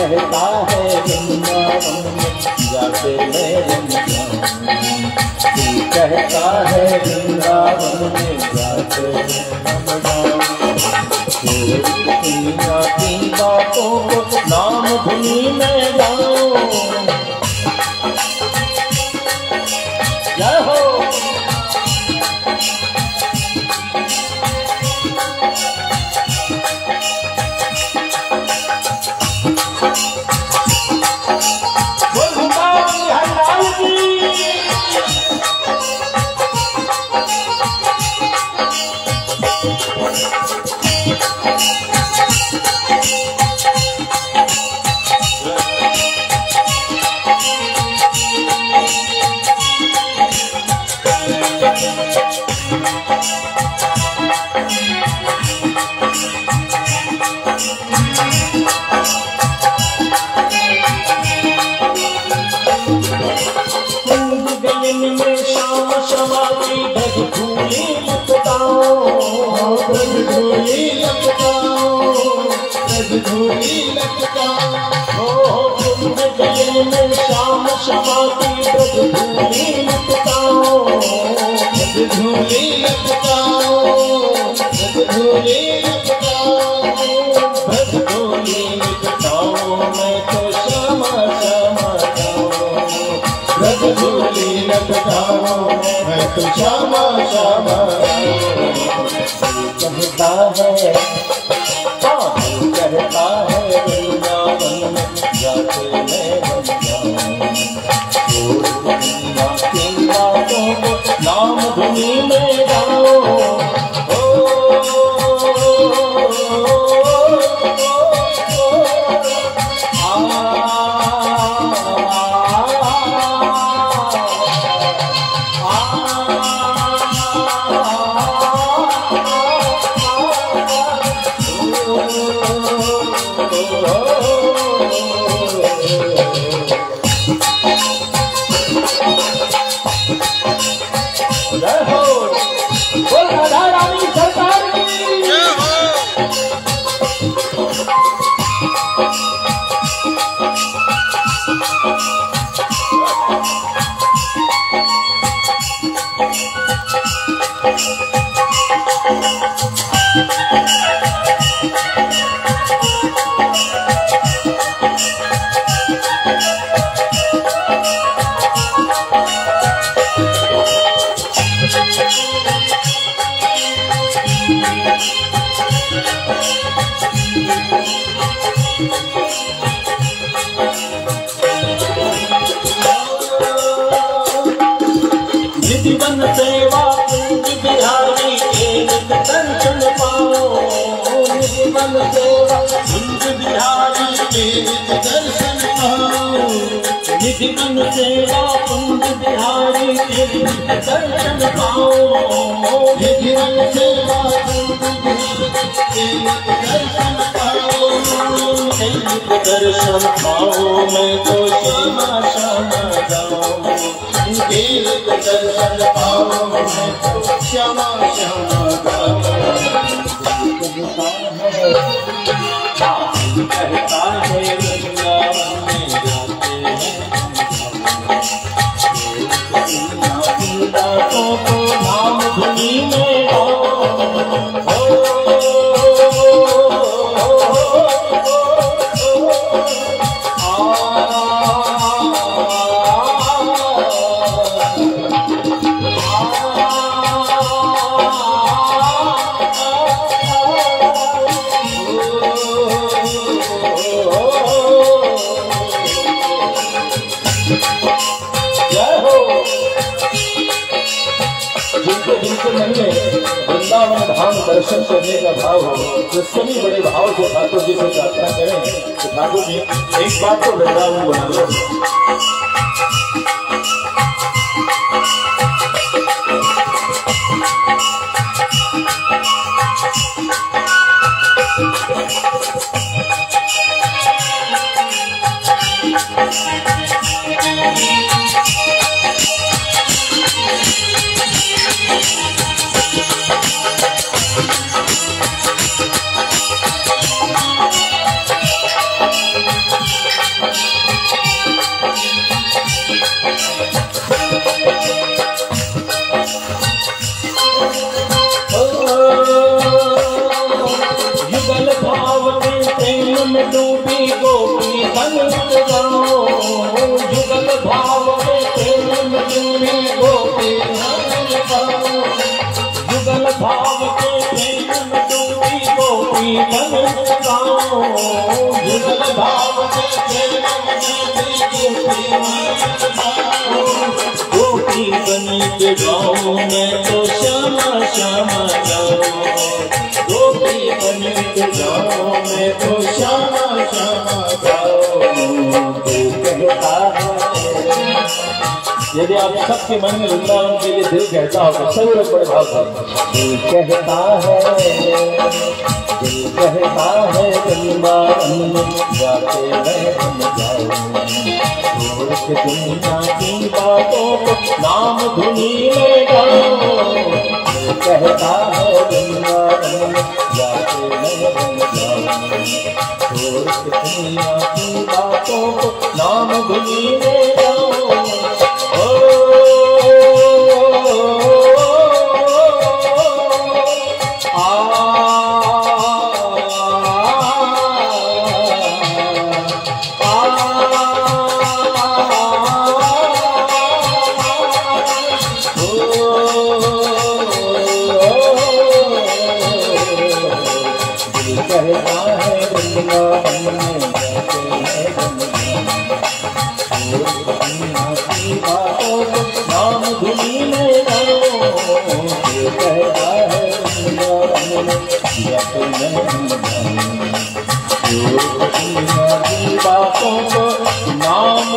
कहता है वृंदावन में जाके मैं रम जाऊं, दिल कहता है वृंदावन में जाके मैं रम जाऊं। दुनिया की बातों को नाम धुनी में गाऊं। जय हो। श्याम क्षमा की ब्रजधूली लपटाओ, ब्रजधूली लपटाओ, ब्रजधूली लपटाओ, ब्रजधूली लपटाओ, मैं तो श्यामा श्यामा जाऊं, ब्रजधूली लपटाओ, मैं तो श्यामा श्यामा कहता है, कहता है वृंदावन में जाके मैं बन जाऊं। दुनिया की बातों को नाम धुनी में गाऊं। निधिवन सेवा कुंज बिहारी के निज दर्शन पाओ, निधिवन सेवा कुंज बिहारी के निज दर्शन पाओ, निधिवन सेवा कुंज बिहारी के निज दर्शन पाओ, निधिवन सेवा कुंज बिहारी के निज दर्शन पाओ, निज दर्शन पाओ, मैं तो श्यामा श्यामा जाऊं, दर्शन पाओ, मैं तो श्यामा श्यामा गाऊं। कहता है वृंदावन में जाते हैं बातों को नाम धुनी में वृंदावन धाम दर्शन करने का भाव हो, तो सभी बड़े भाव से ठाकुर जी से प्रार्थना करें कि ठाकुर जी एक बात तो वृंदावन बना लो। गोपी बन गाओ जुगल भाव गोपी बन के गाओ मैं तो श्यामा श्यामा गाओ गोपी बन के गाओ मैं तो श्यामा श्यामा गाओ तू कहता है। यदि आप सबके मन में वृंदावन के लिए दिल कहता हो तो सभी लोग बड़े भाव करें। दिल कहता है वृंदावन में जाते मैं बन जाऊं छोड़ के दुनिया की बातों को नाम धुनी में गाऊं। दिल कहता है वृंदावन में जाते मैं बन जाऊं छोड़ के दुनिया की बातों को नाम धुनी में गाऊं। बातों को नाम